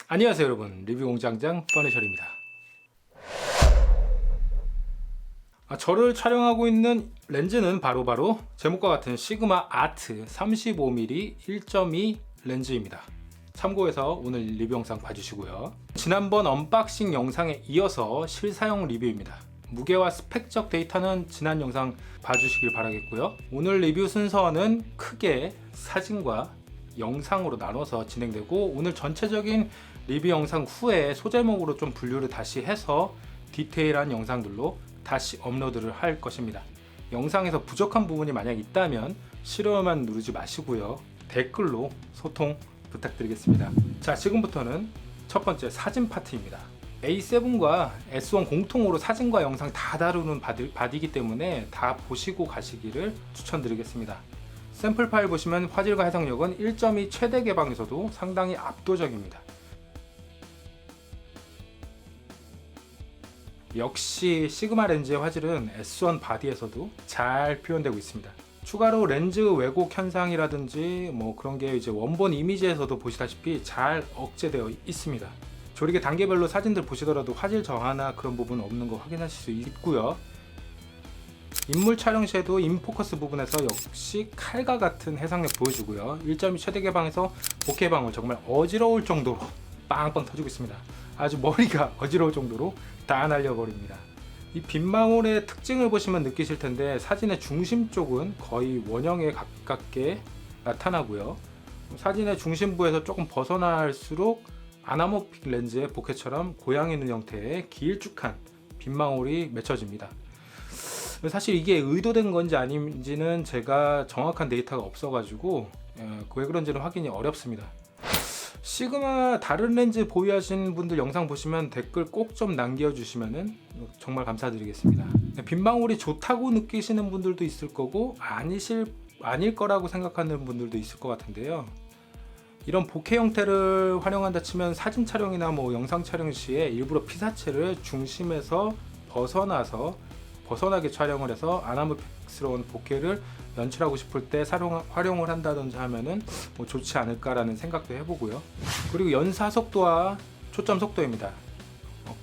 안녕하세요 여러분, 리뷰공장장 퍼니셜입니다. 저를 촬영하고 있는 렌즈는 바로 제목과 같은 시그마 아트 35mm 1.2 렌즈입니다. 참고해서 오늘 리뷰 영상 봐주시고요. 지난번 언박싱 영상에 이어서 실사용 리뷰입니다. 무게와 스펙적 데이터는 지난 영상 봐주시길 바라겠고요. 오늘 리뷰 순서는 크게 사진과 영상으로 나눠서 진행되고, 오늘 전체적인 리뷰 영상 후에 소제목으로 좀 분류를 다시 해서 디테일한 영상들로 다시 업로드를 할 것입니다. 영상에서 부족한 부분이 만약 있다면 싫어요만 누르지 마시고요. 댓글로 소통 부탁드리겠습니다. 자, 지금부터는 첫 번째 사진 파트입니다. A7과 S1 공통으로 사진과 영상 다 다루는 바디이기 때문에 다 보시고 가시기를 추천드리겠습니다. 샘플 파일 보시면 화질과 해상력은 1.2 최대 개방에서도 상당히 압도적입니다. 역시 시그마 렌즈의 화질은 S1 바디에서도 잘 표현되고 있습니다. 추가로 렌즈 왜곡 현상이라든지 그런 게 이제 원본 이미지에서도 보시다시피 잘 억제되어 있습니다. 조리개 단계별로 사진들 보시더라도 화질 저하나 그런 부분 없는 거 확인하실 수 있고요. 인물 촬영 시에도 인포커스 부분에서 역시 칼과 같은 해상력 보여주고요. 1.2 최대 개방에서 4K 방울 정말 어지러울 정도로 빵빵 터지고 있습니다. 아주 머리가 어지러울 정도로 다 날려버립니다. 이 빗망울의 특징을 보시면 느끼실 텐데, 사진의 중심 쪽은 거의 원형에 가깝게 나타나고요. 사진의 중심부에서 조금 벗어날수록 아나모픽 렌즈의 보케처럼 고양이 눈 형태의 길쭉한 빗망울이 맺혀집니다. 사실 이게 의도된 건지 아닌지는 제가 정확한 데이터가 없어가지고 왜 그런지는 확인이 어렵습니다. 시그마 다른 렌즈 보유하신 분들 영상 보시면 댓글 꼭 좀 남겨주시면 정말 감사드리겠습니다. 빗망울이 좋다고 느끼시는 분들도 있을 거고 아닐 거라고 생각하는 분들도 있을 것 같은데요. 이런 보케 형태를 활용한다 치면 사진 촬영이나 영상 촬영 시에 일부러 피사체를 중심에서 벗어나게 촬영을 해서 아나모픽스러운 보케를 연출하고 싶을 때 활용을 한다든지 하면은 좋지 않을까라는 생각도 해보고요. 그리고 연사 속도와 초점 속도입니다.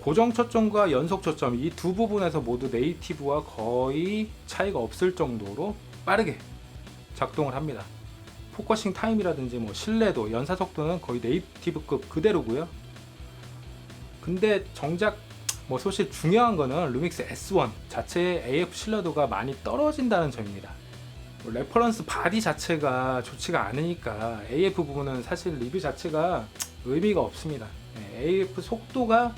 고정 초점과 연속 초점 이 두 부분에서 모두 네이티브와 거의 차이가 없을 정도로 빠르게 작동을 합니다. 포커싱 타임이라든지 신뢰도, 연사 속도는 거의 네이티브급 그대로고요. 근데 정작 사실 중요한 거는 루믹스 S1 자체의 AF 신뢰도가 많이 떨어진다는 점입니다. 레퍼런스 바디 자체가 좋지가 않으니까 AF 부분은 사실 리뷰 자체가 의미가 없습니다. AF 속도가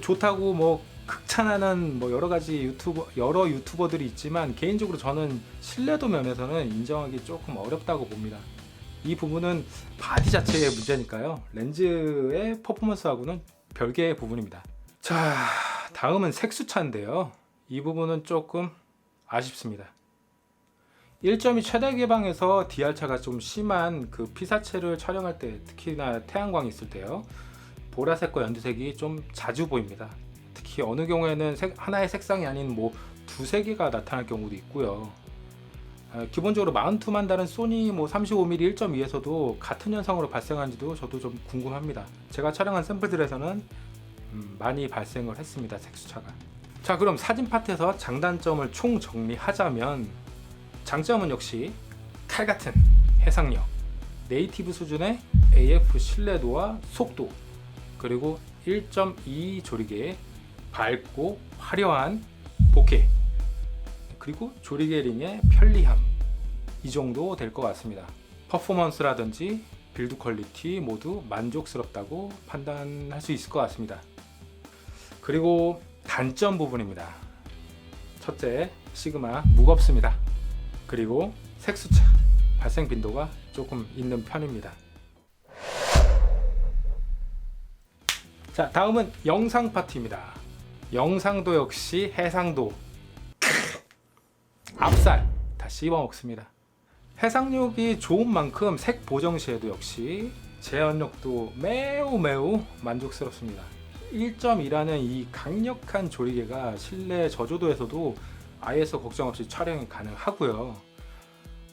좋다고 극찬하는 여러 유튜버들이 있지만, 개인적으로 저는 신뢰도 면에서는 인정하기 조금 어렵다고 봅니다. 이 부분은 바디 자체의 문제니까요. 렌즈의 퍼포먼스하고는 별개의 부분입니다. 자, 다음은 색수차인데요. 이 부분은 조금 아쉽습니다. 1.2 최대 개방에서 DR차가 좀 심한 그 피사체를 촬영할 때, 특히나 태양광이 있을 때요, 보라색과 연두색이 좀 자주 보입니다. 특히 어느 경우에는 하나의 색상이 아닌 두세 개가 나타날 경우도 있고요. 기본적으로 마운트만 다른 소니 35mm 1.2에서도 같은 현상으로 발생한지도 저도 좀 궁금합니다. 제가 촬영한 샘플들에서는 많이 발생을 했습니다, 색수차가. 자, 그럼 사진 파트에서 장단점을 총 정리하자면, 장점은 역시 칼같은 해상력, 네이티브 수준의 AF 신뢰도와 속도, 그리고 1.2 조리개의 밝고 화려한 보케, 그리고 조리개 링의 편리함, 이 정도 될 것 같습니다. 퍼포먼스라든지 빌드 퀄리티 모두 만족스럽다고 판단할 수 있을 것 같습니다. 그리고 단점 부분입니다. 첫째, 시그마 무겁습니다. 그리고 색수차 발생 빈도가 조금 있는 편입니다. 자, 다음은 영상 파트입니다. 영상도 역시 해상도 앞살 다 씹어 먹습니다. 해상력이 좋은 만큼 색 보정 시에도 역시 재현력도 매우 만족스럽습니다. 1.2라는 이 강력한 조리개가 실내 저조도에서도 ISO 걱정 없이 촬영이 가능하고요.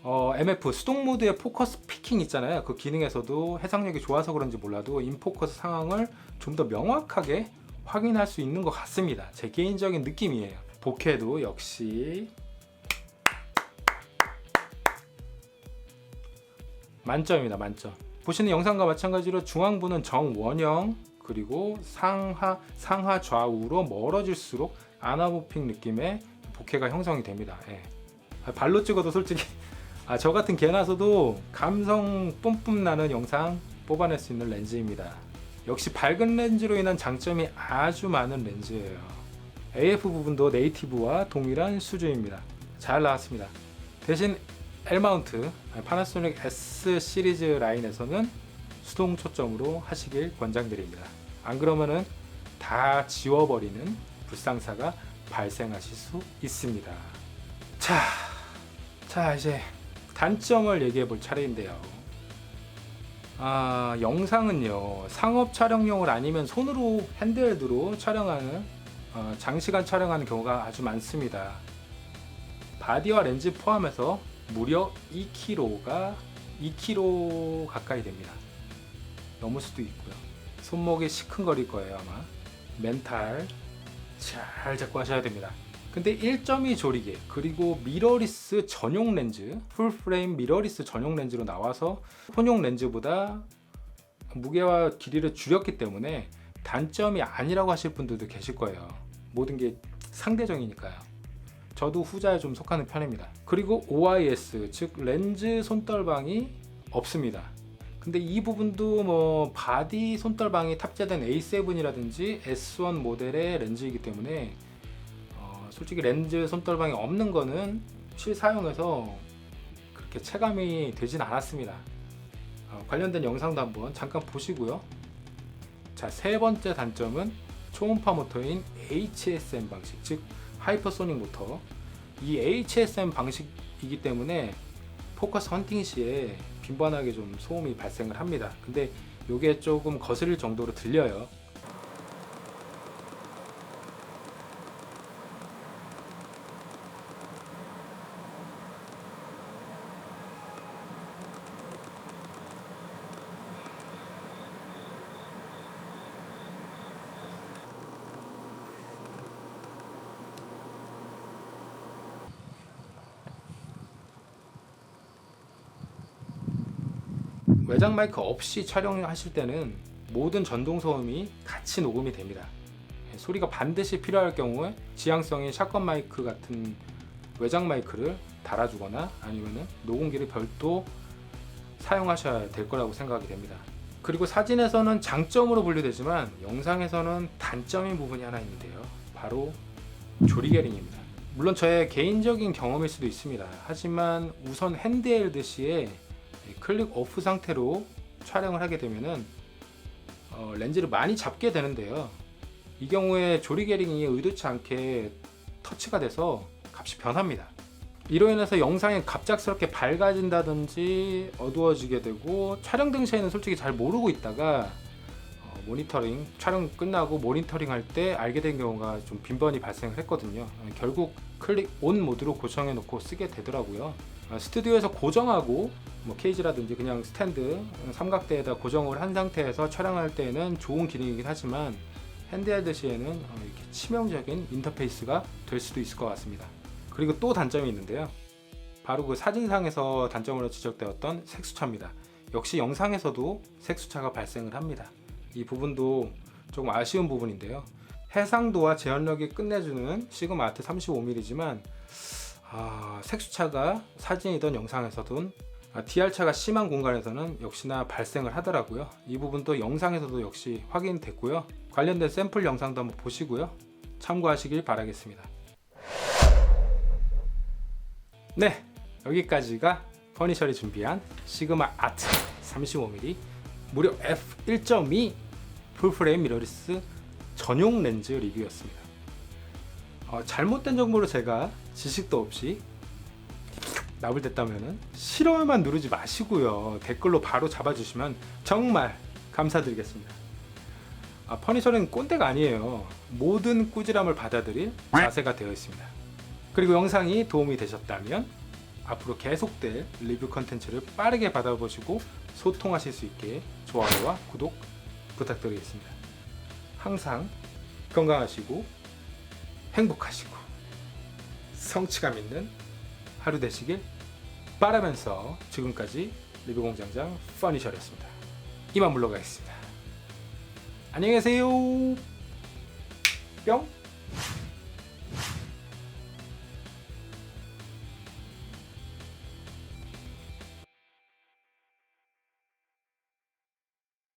MF 수동 모드의 포커스 피킹 있잖아요. 그 기능에서도 해상력이 좋아서 그런지 몰라도 인포커스 상황을 좀 더 명확하게 확인할 수 있는 것 같습니다. 제 개인적인 느낌이에요. 보케도 역시 만점입니다. 만점. 보시는 영상과 마찬가지로 중앙부는 정원형, 그리고 상하 좌우로 멀어질수록 아나보핑 느낌의 보케가 형성이 됩니다. 예. 발로 찍어도 솔직히 저 같은 개나서도 감성 뿜뿜 나는 영상 뽑아낼 수 있는 렌즈입니다. 역시 밝은 렌즈로 인한 장점이 아주 많은 렌즈예요. AF 부분도 네이티브와 동일한 수준입니다. 잘 나왔습니다. 대신 L마운트, 파나소닉 S 시리즈 라인에서는 수동 초점으로 하시길 권장드립니다. 안 그러면은 다 지워버리는 불상사가 발생하실 수 있습니다. 자 이제 단점을 얘기해 볼 차례인데요. 영상은요, 상업 촬영용을 아니면 손으로 핸드헬드로 촬영하는 장시간 촬영하는 경우가 아주 많습니다. 바디와 렌즈 포함해서 무려 2kg 가까이 됩니다. 넘을 수도 있고요. 손목이 시큰거릴 거예요. 아마 멘탈 잘 잡고 하셔야 됩니다. 근데 1.2 조리개 그리고 미러리스 전용 렌즈, 풀프레임 미러리스 전용 렌즈로 나와서 혼용 렌즈보다 무게와 길이를 줄였기 때문에 단점이 아니라고 하실 분들도 계실 거예요. 모든 게 상대적이니까요. 저도 후자에 좀 속하는 편입니다. 그리고 OIS, 즉 렌즈 손떨방이 없습니다. 근데 이 부분도 뭐 바디 손떨방이 탑재된 A7이라든지 S1 모델의 렌즈이기 때문에 솔직히 렌즈 손떨방이 없는 거는 실사용에서 그렇게 체감이 되진 않았습니다. 관련된 영상도 한번 잠깐 보시고요. 자, 세 번째 단점은 초음파 모터인 HSM 방식, 즉 하이퍼소닉 모터. 이 HSM 방식이기 때문에 포커스 헌팅 시에 빈번하게 좀 소음이 발생을 합니다. 근데 이게 조금 거슬릴 정도로 들려요. 외장 마이크 없이 촬영하실 때는 모든 전동 소음이 같이 녹음이 됩니다. 소리가 반드시 필요할 경우에 지향성인 샷건 마이크 같은 외장 마이크를 달아주거나 아니면 녹음기를 별도 사용하셔야 될 거라고 생각이 됩니다. 그리고 사진에서는 장점으로 분류되지만 영상에서는 단점인 부분이 하나 있는데요. 바로 조리게링입니다. 물론 저의 개인적인 경험일 수도 있습니다. 하지만 우선 핸드헬드 시에 클릭 오프 상태로 촬영을 하게 되면은 렌즈를 많이 잡게 되는데요. 이 경우에 조리게링이 의도치 않게 터치가 돼서 값이 변합니다. 이로 인해서 영상이 갑작스럽게 밝아진다든지 어두워지게 되고 촬영 당시에는 솔직히 잘 모르고 있다가 모니터링 촬영 끝나고 모니터링 할 때 알게 된 경우가 좀 빈번히 발생을 했거든요. 결국 클릭 온 모드로 고정해 놓고 쓰게 되더라고요. 스튜디오에서 고정하고 뭐 케이지라든지 그냥 스탠드 삼각대에다 고정을 한 상태에서 촬영할 때에는 좋은 기능이긴 하지만 핸드헬드 시에는 이렇게 치명적인 인터페이스가 될 수도 있을 것 같습니다. 그리고 또 단점이 있는데요. 바로 그 사진상에서 단점으로 지적되었던 색수차입니다. 역시 영상에서도 색수차가 발생을 합니다. 이 부분도 조금 아쉬운 부분인데요. 해상도와 재현력이 끝내주는 시그마 아트 35mm지만 색수차가 사진이든 영상에서든 DR차가 심한 공간에서는 역시나 발생을 하더라고요. 이 부분도 영상에서도 역시 확인됐고요. 관련된 샘플 영상도 한번 보시고요. 참고하시길 바라겠습니다. 네, 여기까지가 퍼니셜이 준비한 시그마 아트 35mm 무려 f1.2 풀프레임 미러리스 전용 렌즈 리뷰였습니다. 잘못된 정보로 제가 지식도 없이 나불댔다면 싫어요만 누르지 마시고요. 댓글로 바로 잡아주시면 정말 감사드리겠습니다. 퍼니셜은 꼰대가 아니에요. 모든 꾸지람을 받아들일 자세가 되어 있습니다. 그리고 영상이 도움이 되셨다면 앞으로 계속될 리뷰 컨텐츠를 빠르게 받아보시고 소통하실 수 있게 좋아요와 구독 부탁드리겠습니다. 항상 건강하시고 행복하시고 성취감 있는 하루 되시길 바라면서 지금까지 리뷰공장장 퍼니셔였습니다. 이만 물러가겠습니다. 안녕히 계세요. 뿅.